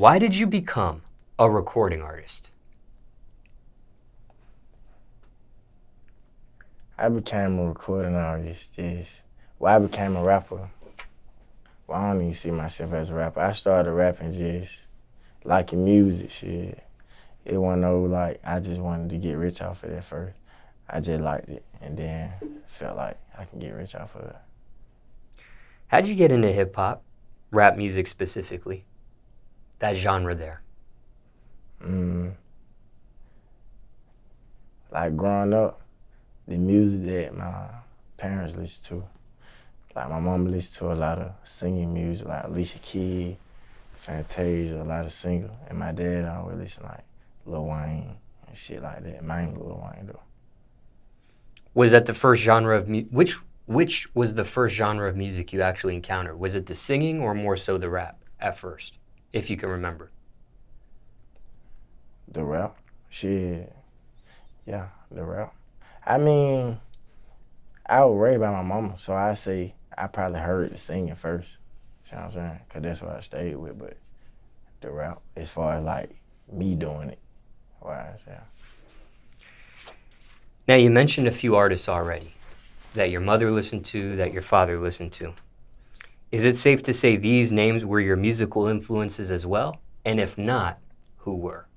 Why did you become a recording artist? I became a recording artist I became a rapper. Well, I don't even see myself as a rapper. I started rapping just liking music, shit. It wasn't no, like, I just wanted to get rich off of it at first. I just liked it, and then felt like I can get rich off of it. How'd you get into hip-hop, rap music specifically, that genre there? Like, growing up, the music that my parents listened to, like, my mom listened to a lot of singing music, like Alicia Keys, Fantasia, a lot of singers, and my dad always listened like Lil Wayne and shit like that. Mainly Lil Wayne though. Was that the first genre of which was the first genre of music you actually encountered? Was it the singing or more so the rap at first, if you can remember? The rap, shit, yeah, the rap. I mean, I was raised by my mama, so I say I probably heard the singing first. You know what I'm saying? Cause that's what I stayed with, but the rap, as far as like me doing it, wise, yeah. Now, you mentioned a few artists already that your mother listened to, that your father listened to. Is it safe to say these names were your musical influences as well? And if not, who were?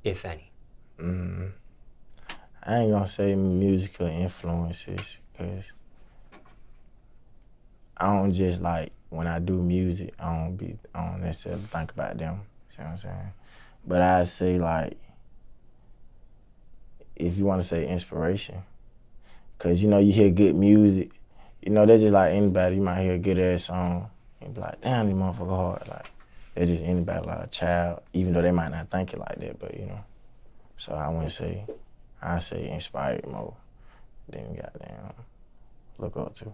If any. I ain't gonna say musical influences, cause I don't just like, when I do music, I don't necessarily think about them, see what I'm saying? But I say like, if you wanna say inspiration, cause you hear good music, that's just like anybody, you might hear a good ass song, and be like, damn, this motherfucker hard, like, that's just anybody, like a child, even though they might not think it like that, but so I say inspired more than goddamn look up to.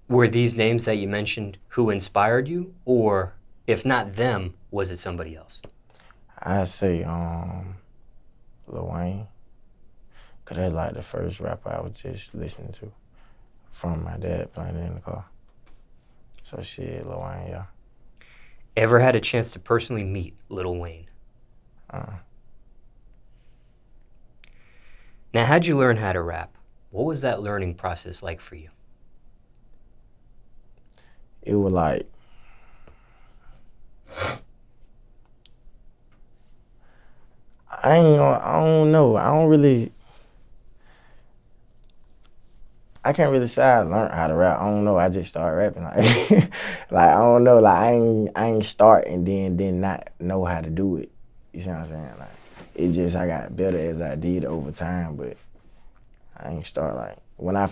Were these names that you mentioned who inspired you? Or if not them, was it somebody else? I say Lil Wayne, cause that's like the first rapper I was just listening to from my dad playing it in the car. So shit, Lil Wayne, yeah. Ever had a chance to personally meet Lil Wayne? Now, how'd you learn how to rap? What was that learning process like for you? It was like, I don't know. I can't really say I learned how to rap. I don't know. I just started rapping. Like, like I don't know. Like I ain't start and then did not know how to do it. You see what I'm saying? Like it just I got better as I did over time, but I ain't start like when I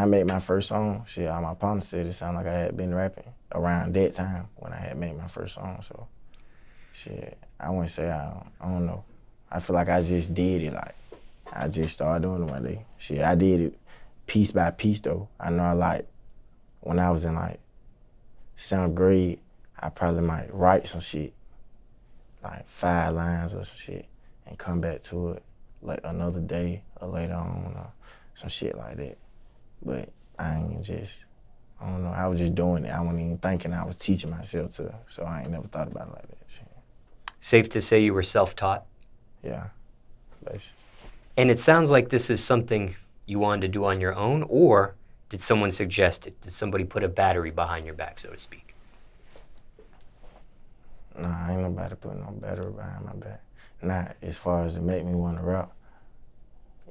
made my first song. Shit, all my partners said it sounded like I had been rapping around that time when I had made my first song. So shit, I wouldn't say I don't know. I feel like I just did it. Like I just started doing it one day. Shit, I did it piece by piece though. I know when I was in like 7th grade, I probably might write some shit, like 5 lines or some shit, and come back to it like another day or later on or some shit like that. But I don't know, I was just doing it. I wasn't even thinking I was teaching myself to, so I ain't never thought about it like that shit. Safe to say you were self-taught? Yeah, basically. And it sounds like this is something you wanted to do on your own, or did someone suggest it? Did somebody put a battery behind your back, so to speak? Nah, ain't nobody putting no battery behind my back. Not as far as to make me want to rap.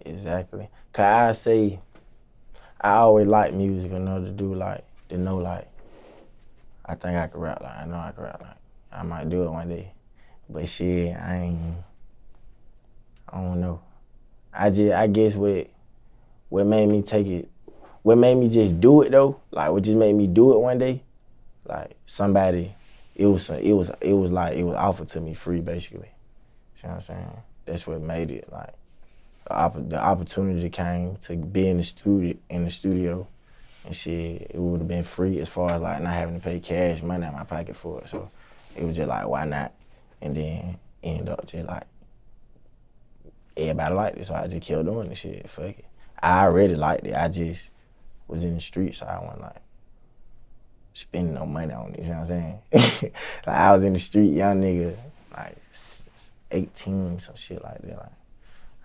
Exactly. Cause I say, I always like music enough to know like, I think I could rap like, I know I could rap like, I might do it one day. But shit, I don't know. I guess what made me take it, what made me just do it though, like what just made me do it one day, like somebody, it was offered to me free basically. See what I'm saying? That's what made it like, the opportunity came to be in the studio and shit, it would have been free as far as like not having to pay cash money out my pocket for it. So it was just like, why not? And then end up just like, everybody liked it, so I just kept doing the shit. Fuck it. I already liked it. I just was in the streets, so I wasn't like, spending no money on it, you know what I'm saying? Like, I was in the street, young nigga, like 18, some shit like that. Like,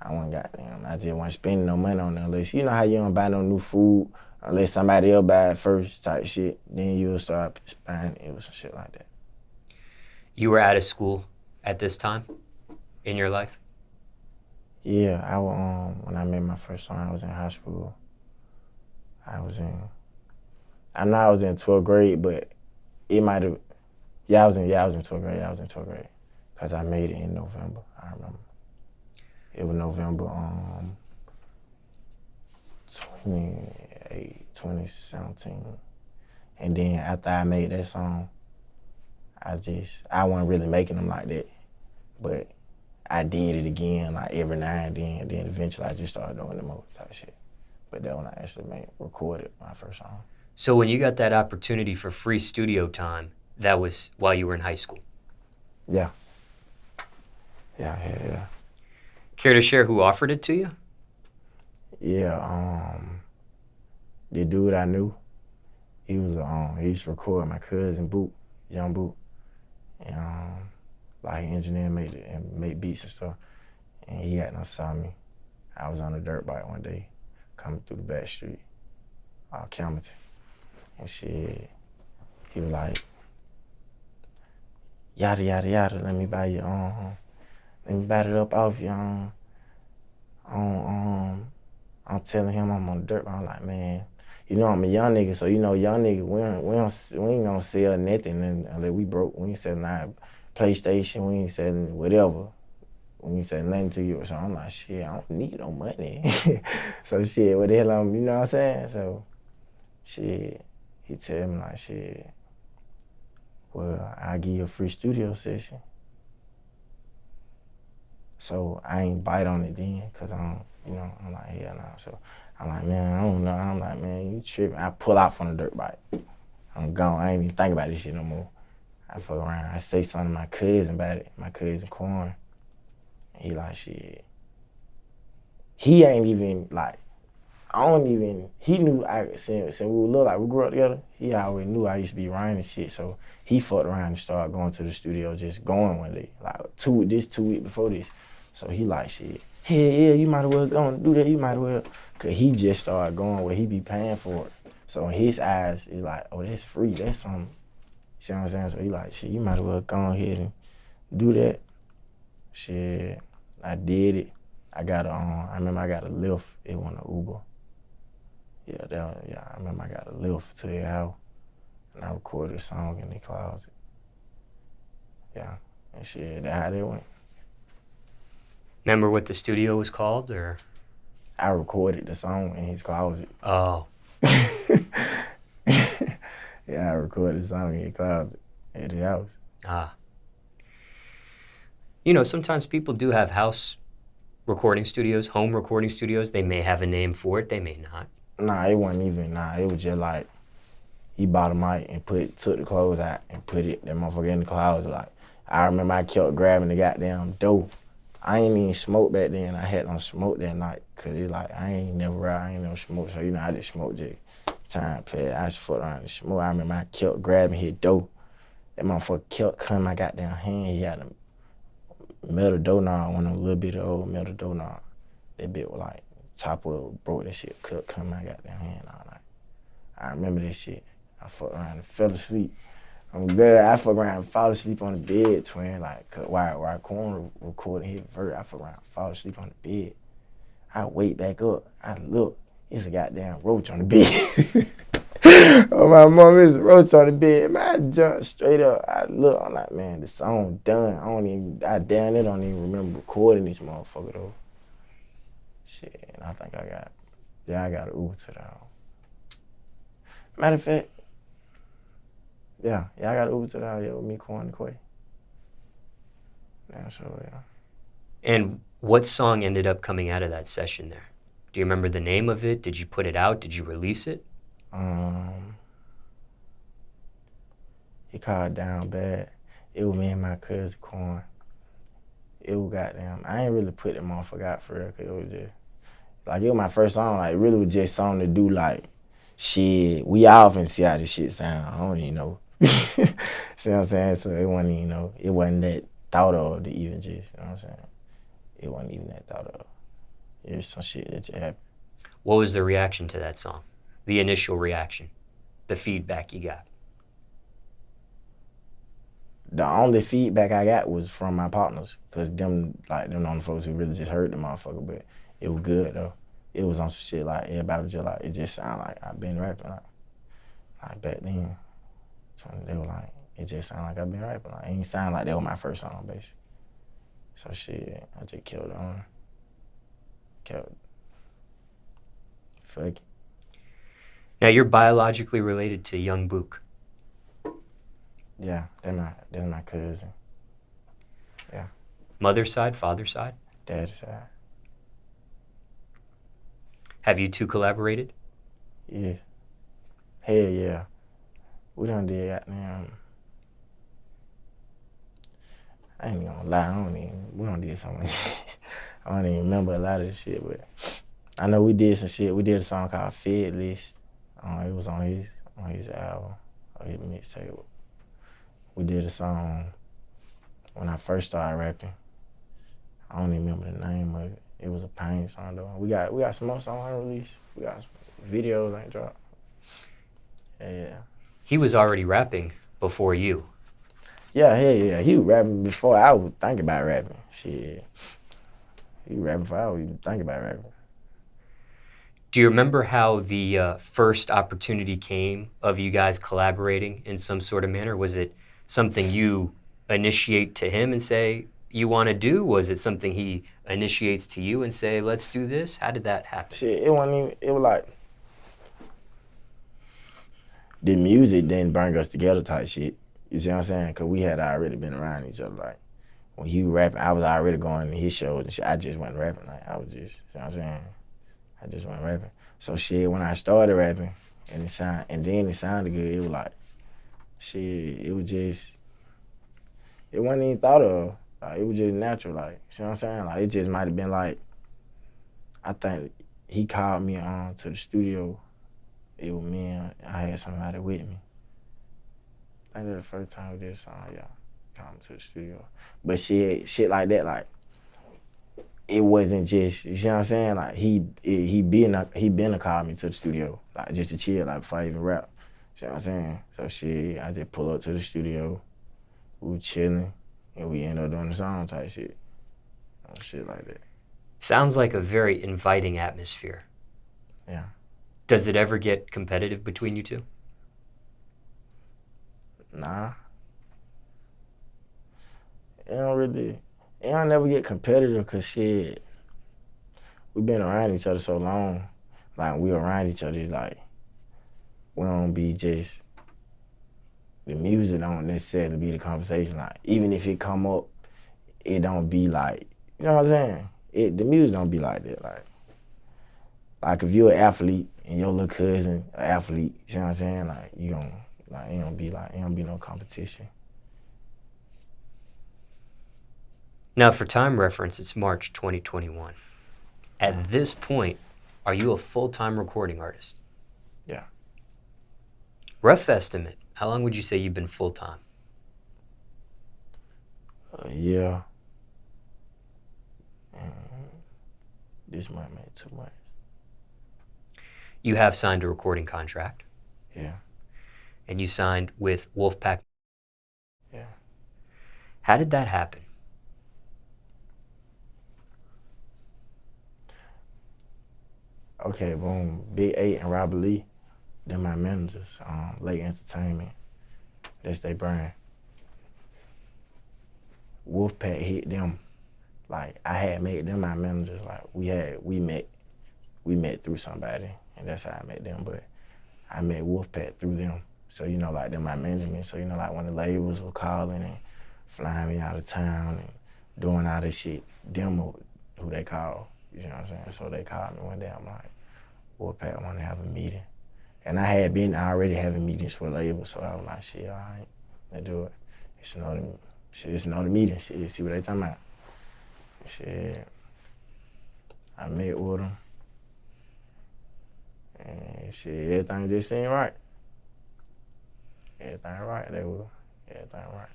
I wasn't goddamn, I just wasn't spending no money on it unless, you know how you don't buy no new food, unless somebody else buy it first type shit, then you'll start buying it or some shit like that. You were out of school at this time in your life? Yeah, I was, when I made my first song, I was in high school. I know I was in 12th grade, but it might have, I was in 12th grade. I was in 12th grade because I made it in November. I remember. It was November 2017. And then after I made that song, I wasn't really making them like that. But I did it again like every now and then. And then eventually I just started doing the most type shit. But then when I actually recorded my first song. So when you got that opportunity for free studio time, that was while you were in high school? Yeah. Yeah. Care to share who offered it to you? Yeah, the dude I knew, he used to record my cousin Booke, young Booke, and like engineer made beats and stuff. And he had saw me. I was on a dirt bike one day, coming through the back street, Campbellton, and shit. He was like, yada yada yada. Let me buy you let me buy it up off you. I'm telling him I'm on the dirt bike. I'm like, man, you know I'm a young nigga, so you know young nigga, we ain't gonna sell nothing unless we broke. We ain't selling our PlayStation, we ain't selling whatever. We ain't selling nothing to you. So I'm like, shit, I don't need no money. So shit, what the hell you know what I'm saying? So shit, he tell me like, shit, well, I'll give you a free studio session. So I ain't bite on it then, cause I'm like, hell nah. So I'm like, man, I don't know. I'm like, man, you tripping. I pull out from the dirt bike. I'm gone. I ain't even think about this shit no more. I fuck around. I say something to my cousin about it, my cousin Corn. He like, shit. He ain't even like, he knew since we were little, like we grew up together, he always knew I used to be writing and shit. So he fucked around and started going to the studio, just going one day, like 2 weeks before this. So he like, shit, yeah, you might as well go and do that, you might as well. Cause he just started going where he be paying for it. So in his eyes, it's like, oh, that's free, that's something. You see what I'm saying? So he like, shit, you might as well go ahead and do that. Shit, I did it. I remember I got a lift, it wasn't an Uber. I remember I got a lift to their house, and I recorded a song in the closet. Yeah, and shit, that's how that went. Remember what the studio was called, or? I recorded the song in his closet. Oh. Yeah, I recorded the song in his closet at his house. Ah. You know, sometimes people do have house recording studios, home recording studios. They may have a name for it, they may not. Nah, it wasn't even, it was just like, he bought a mic and took the clothes out and put that motherfucker in the closet. Like, I remember I kept grabbing the goddamn dope. I ain't even smoked back then. I had no smoke that night, cause it's like, I ain't never smoked, so I just smoked just time pad. I just fucked around and smoke. I remember I kept grabbing his dope. That motherfucker kept cutting my goddamn hand. He had a metal doorknob, one of them little bit of old metal doorknob. That bit was like, top of broke, that shit kept cutting my goddamn hand all night. I remember that shit. I fucked around and fell asleep. I'm good. I fucked around and fall asleep on the bed, twin. Like, while Corn recording his verse, I fucked around and fall asleep on the bed. I wake back up. I look. It's a goddamn roach on the bed. Oh, my mom, there's a roach on the bed. Man, I jumped straight up. I look. I'm like, man, the song done. I damn it don't even remember recording this motherfucker, though. Shit, and I think I got an Uber to the house. Matter of fact, yeah, I got an Uber to the house, with me, Corn, and Quay. Yeah, so, yeah. And what song ended up coming out of that session there? Do you remember the name of it? Did you put it out? Did you release it? He called Down Bad. It was me and my cousin Corn. It was goddamn, I ain't really put that motherfucker out for real, cause it was just, like, it was my first song, like, it really was just something to do, like, shit, we all finna see how this shit sound. I don't even know. See what I'm saying? So it wasn't even, it wasn't that thought of to even just, you know what I'm saying? It wasn't even that thought of. It was some shit that just happened. What was the reaction to that song? The initial reaction, the feedback you got? The only feedback I got was from my partners, cause them only folks who really just heard the motherfucker, but it was good though. It was on some shit like everybody was just like, it just sounded like I've been rapping like back then. So they were like, it just sounded like I've been rapping. Like it ain't sound like that was my first song basically. So shit, I just killed on. Fuck it. Now you're biologically related to young Booke. Yeah, that's my cousin. Yeah. Mother's side, father's side? Dad's side. Have you two collaborated? Yeah. Hell yeah. We done did goddamn. I ain't gonna lie, we done did something. I don't even remember a lot of the shit, but I know we did some shit. We did a song called Fed List. It was on his album, or his mixtape. We did a song when I first started rapping. I don't even remember the name of it. It was a pain song though. We got some more songs unreleased. We got some videos ain't dropped. Yeah. He was already rapping before you. Yeah, yeah. He was rapping before I would think about rapping. Shit. He was rapping before I would even think about rapping. Do you remember how the first opportunity came of you guys collaborating in some sort of manner? Was it something you initiate to him and say you want to do? Was it something he initiates to you and say, let's do this? How did that happen? Shit, it was like, the music didn't bring us together type shit. You see what I'm saying? Because we had already been around each other. Like, when he was rapping, I was already going to his shows and shit. I just wasn't rapping. Like, I was just, you know what I'm saying? I just wasn't rapping. So shit, when I started rapping and it sounded good, it was like, shit, it was just, it wasn't even thought of. Like, it was just natural. Like, you know what I'm saying? Like, it just might have been like, I think he called me on to the studio. It was me and I had somebody with me. I think that was the first time we did a song, yeah. Called me to the studio. But shit like that, like, it wasn't just, you see what I'm saying? Like, he been to call me to the studio, like, just to chill, like, before I even rap. You see what I'm saying? So shit, I just pull up to the studio, we were chilling, and we ended up doing the song type shit. Shit like that. Sounds like a very inviting atmosphere. Yeah. Does it ever get competitive between you two? Nah. It don't never get competitive because shit, we been around each other so long. Like, we around each other, it's like, we don't be just, the music don't necessarily be the conversation. Like, even if it come up, it don't be like, you know what I'm saying? The music don't be like that. Like if you're an athlete and your little cousin an athlete, you know what I'm saying? Like, you gon' like, it don't be no competition. Now, for time reference, it's March 2021. At this point, are you a full-time recording artist? Yeah. Rough estimate, how long would you say you've been full-time? A year. This might make 2 months. You have signed a recording contract. Yeah. And you signed with Wolfpack. Yeah. How did that happen? Okay, boom. Big 8 and Robert Lee, they're my managers. Late Entertainment, that's their brand. Wolfpack hit them. Like, I had made them my managers. Like, we met through somebody, and that's how I met them. But I met Wolfpack through them. So, you know, like, they're my management. So, you know, like, when the labels were calling and flying me out of town and doing all this shit, them who they call. You know what I'm saying? So they called me one day. I'm like, Wolfpack, I want to have a meeting. And I had been already having meetings for labels, so I was like, shit, all right, let's do it. It's another meeting. Shit, see what they talking about. Shit, I met with them. And shit, everything just seemed right. Everything right, they were. Everything right.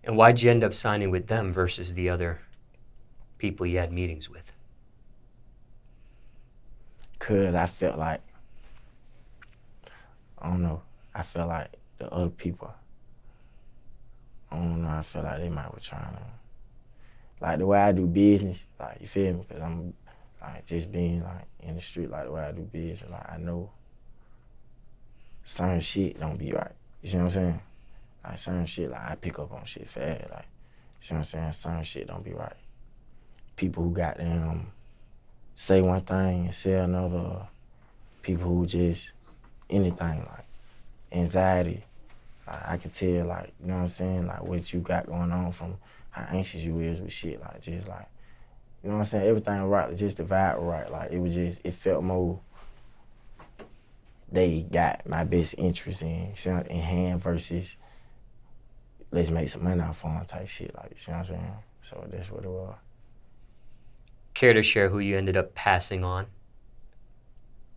And why'd you end up signing with them versus the other people you had meetings with? Cause I felt like, I don't know, I felt like the other people, I don't know, I felt like they might be trying to, like the way I do business, like, you feel me? Cause I'm like just being like in the street, like the way I do business, like I know certain shit don't be right. You see what I'm saying? Like certain shit, like I pick up on shit fast, like, you see what I'm saying? Certain shit don't be right. People who got them say one thing and say another, people who just anything, like anxiety. Like, I can tell, like, you know what I'm saying, like what you got going on from how anxious you is with shit, like just like, you know what I'm saying, everything right, just the vibe right, like it was just, it felt more, they got my best interest in hand versus let's make some money off on type shit, like, you see what I'm saying? So that's what it was. Care to share who you ended up passing on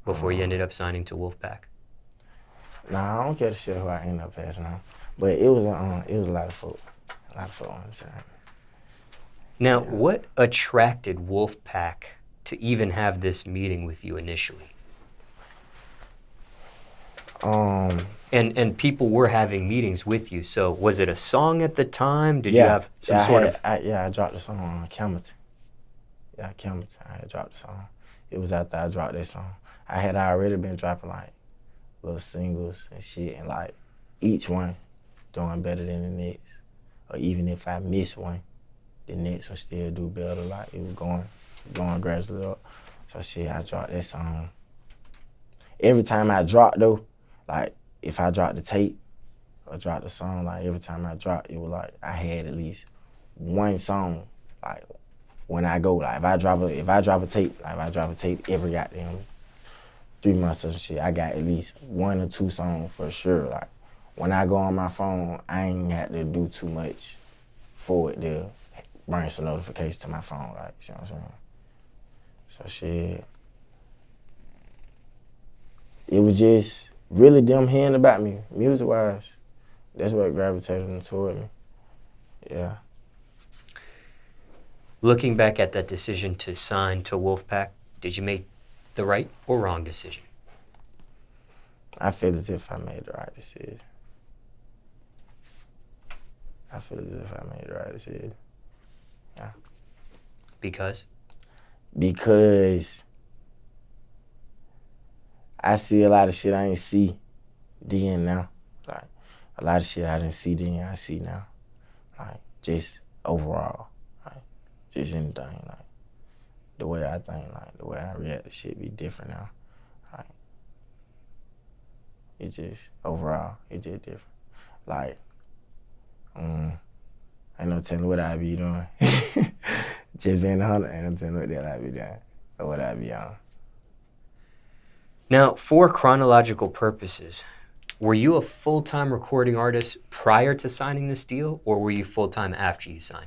before you ended up signing to Wolfpack? Nah, I don't care to share who I ended up passing on, but it was a lot of folk on the side. Now, Yeah. what attracted Wolfpack to even have this meeting with you initially? And people were having meetings with you, so was it a song at the time? Did you have some I dropped the song on Camerton. Yeah, Camerton, I had dropped the song. It was after I dropped that song. I had already been dropping like little singles and shit, and like each one doing better than the next. Or even if I miss one, the next one still do better. Like it was going gradually up. So shit, I dropped that song. Every time I dropped though, like if I dropped the tape or dropped the song, like every time I dropped, it was like I had at least one song. Like when I go, like if I drop a tape, every goddamn 3 months or some shit, I got at least 1 or 2 songs for sure. Like when I go on my phone, I ain't had to do too much for it to bring some notifications to my phone. Like, you know what I'm saying? So shit, it was just really them hearing about me, music-wise. That's what gravitated them toward me. Yeah. Looking back at that decision to sign to Wolfpack, did you make the right or wrong decision? I feel as if I made the right decision. Yeah. Because? Because I see a lot of shit I ain't see then now. Like a lot of shit I didn't see then, I see now. Like just overall, like just anything. Like the way I think, like the way I react to shit be different now. Like it's just overall, it's just different. Like ain't no telling what I be doing. Just being 100, ain't no telling what that I be doing or what I be on. Now, for chronological purposes, were you a full-time recording artist prior to signing this deal, or were you full-time after you signed?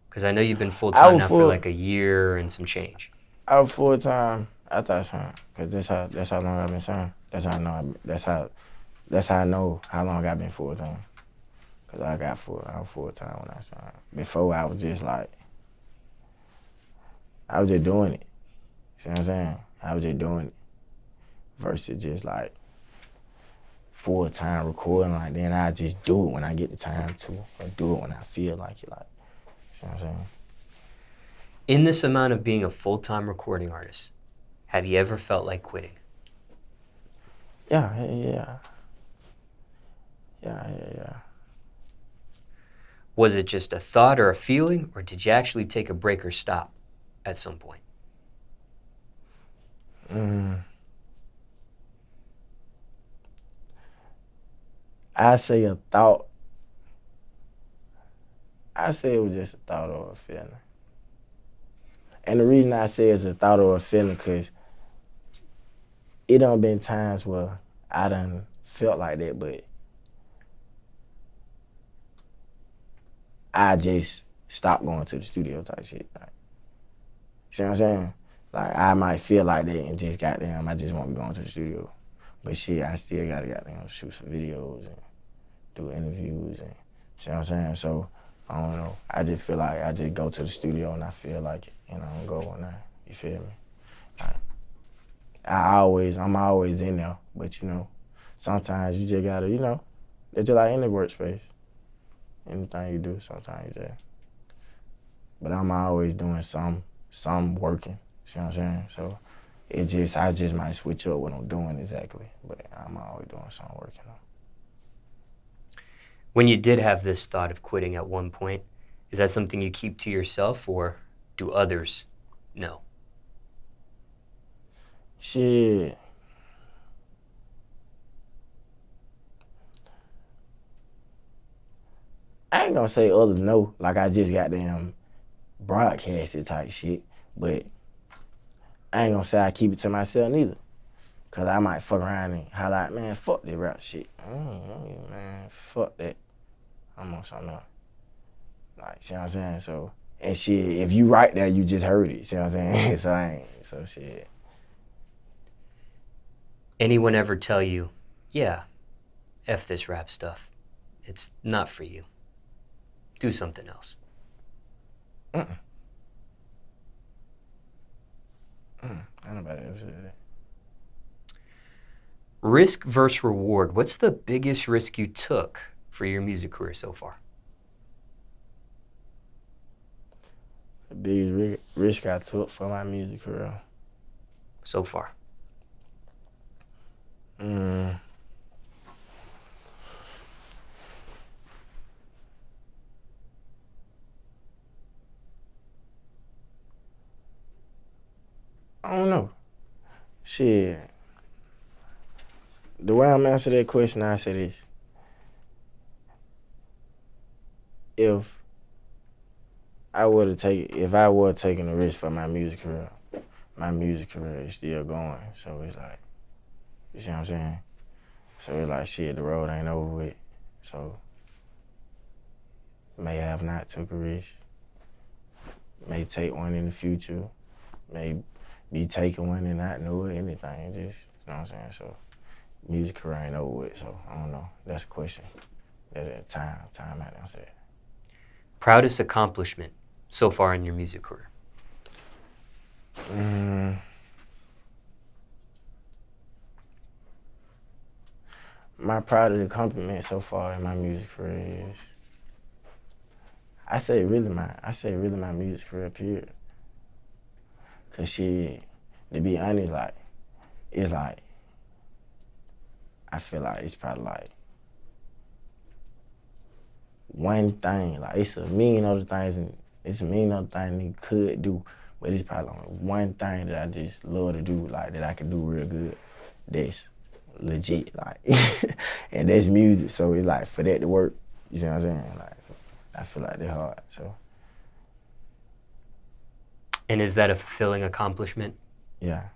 Because I know you've been full-time now for like a year and some change. I was full-time after I signed, because that's how long I've been signed. That's how I know how long I've been full-time. Because I was full-time when I signed. Before, I was just like, I was just doing it. See what I'm saying? I was just doing it. Versus just like full-time recording, like then I just do it when I get the time to, or do it when I feel like it, like, see what I'm saying? In this amount of being a full-time recording artist, have you ever felt like quitting? Yeah. Was it just a thought or a feeling, or did you actually take a break or stop at some point? I say a thought. I say it was just a thought or a feeling. And the reason I say it's a thought or a feeling, because it done been times where I done felt like that, but I just stopped going to the studio type shit. Like, See what I'm saying? Like, I might feel like that and just goddamn, I just won't be going to the studio. But shit, I still gotta goddamn shoot some videos and do interviews and, see what I'm saying? So, I don't know. I just feel like I just go to the studio and I feel like it, and I don't go when you feel me? I'm always in there, but you know, sometimes you just gotta, you know, it's just like any workspace. Anything you do, sometimes you just, but I'm always doing some working, see what I'm saying? So, I just might switch up what I'm doing exactly, but I'm always doing some working. When you did have this thought of quitting at one point, is that something you keep to yourself or do others know? Shit. I ain't gonna say others know, like I just got them broadcasted type shit, but I ain't gonna say I keep it to myself neither. Cause I might fuck around and holler out, man, fuck this rap shit. Man, fuck that. I'm on something else. Like, see what I'm saying? So, and shit, if you right there, you just heard it, see what I'm saying? So shit. Anyone ever tell you, yeah, F this rap stuff. It's not for you. Do something else. Ain't nobody ever said that. Risk versus reward. What's the biggest risk you took for your music career so far? The biggest risk I took for my music career. So far. I don't know. Shit. The way I'm answering that question, I say this. If I were taking a risk for my music career is still going. So it's like, you see what I'm saying? So it's like, shit, the road ain't over with. So may have not took a risk. May take one in the future. May be taking one and not know it, anything. Just, you know what I'm saying? So music career ain't over with. So I don't know. That's a question. That at time I had to answer that. Proudest accomplishment so far in your music career? My proudest accomplishment so far in my music career is, I say really my music career, period. Cause shit, to be honest, like, it's like, I feel like it's probably like one thing, like it's a million other things you could do, but it's probably only one thing that I just love to do, like that I can do real good. That's legit, like, and that's music. So it's like for that to work, you see what I'm saying? Like, I feel like they're hard. So. And is that a fulfilling accomplishment? Yeah.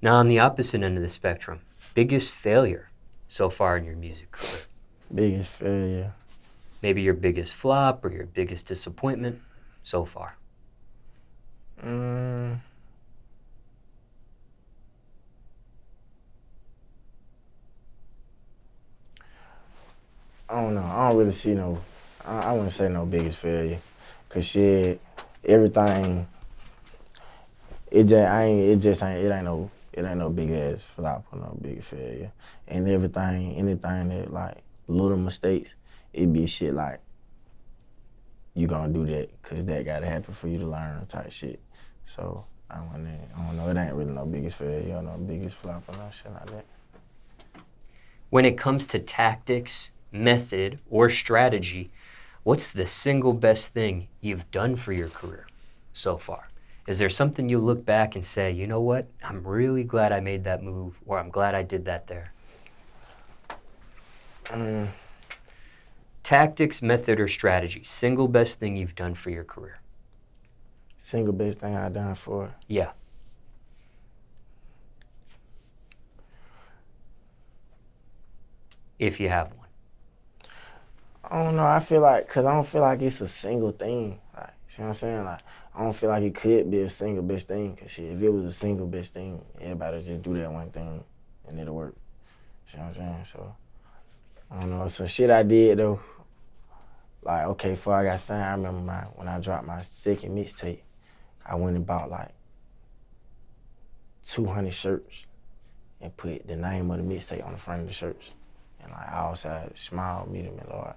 Now, on the opposite end of the spectrum, biggest failure so far in your music career? Biggest failure. Maybe your biggest flop or your biggest disappointment so far? I don't know. I don't really see no. I wouldn't say no biggest failure, cause shit, everything. It ain't no big ass flop or no big failure, and anything that like little mistakes, it be shit like you gonna do that, cause that gotta happen for you to learn type shit. So I don't know. It ain't really no biggest failure or no biggest flop or no shit like that. When it comes to tactics, method, or strategy, what's the single best thing you've done for your career so far? Is there something you look back and say, you know what, I'm really glad I made that move, or I'm glad I did that there? Tactics, method, or strategy, single best thing you've done for your career? Single best thing I done for? Yeah. If you have one. I don't know. I feel like, cause I don't feel like it's a single thing. Like, you know what I'm saying? Like, I don't feel like it could be a single best thing. Cause shit, if it was a single best thing, everybody would just do that one thing and it'll work. You know what I'm saying? So, I don't know. Some shit I did though. Like, okay, before I got signed, I remember when I dropped my second mixtape, I went and bought like 200 shirts and put the name of the mixtape on the front of the shirts. And like, I also smiled, meeting me, Lord.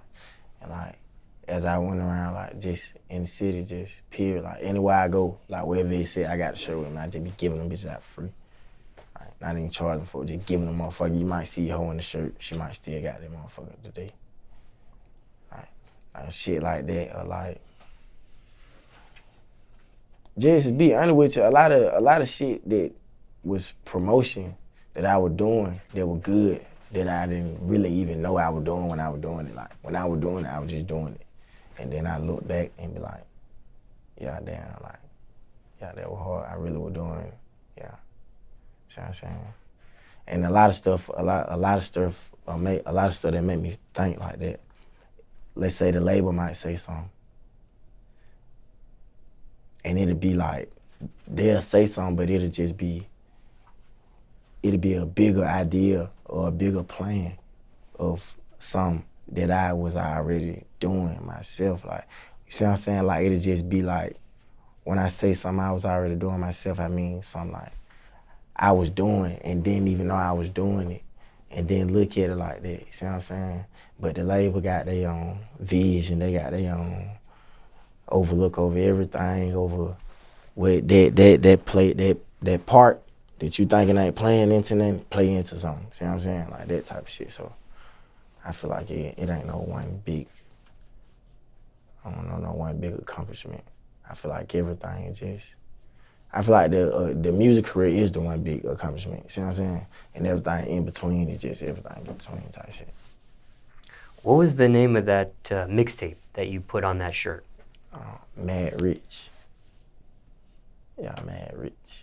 And like, as I went around, like, just in the city, just period, like, anywhere I go, like, wherever it said I got a shirt with me, I just be giving them bitches out free. Like, not even charging for it, just giving them motherfucker. You might see a hoe in the shirt, she might still got that motherfucker today. Like shit like that, or like, just to be honest with you, a lot of shit that was promotion that I was doing that was good, that I didn't really even know I was doing when I was doing it. Like, when I was doing it, I was just doing it. And then I look back and be like, yeah, damn, like, yeah, that was hard. I really was doing, yeah. See what I'm saying? And a lot of stuff that made me think like that. Let's say the label might say something. And it'll be like, they'll say something, but it'll be a bigger idea or a bigger plan of something that I was already doing myself. Like, you see what I'm saying? Like, it'll just be like, when I say something I was already doing myself, I mean something like I was doing and didn't even know I was doing it, and then look at it like that. You see what I'm saying? But the label got their own vision, they got their own overlook over everything, over what that part that you thinking ain't playing into nothing, play into something. See what I'm saying? Like that type of shit. So I feel like it ain't no one big, I don't know, no one big accomplishment. I feel like everything is just, I feel like the music career is the one big accomplishment. See what I'm saying? And everything in between is just everything in between type shit. What was the name of that mixtape that you put on that shirt? MadMarcc. Yeah, MadMarcc.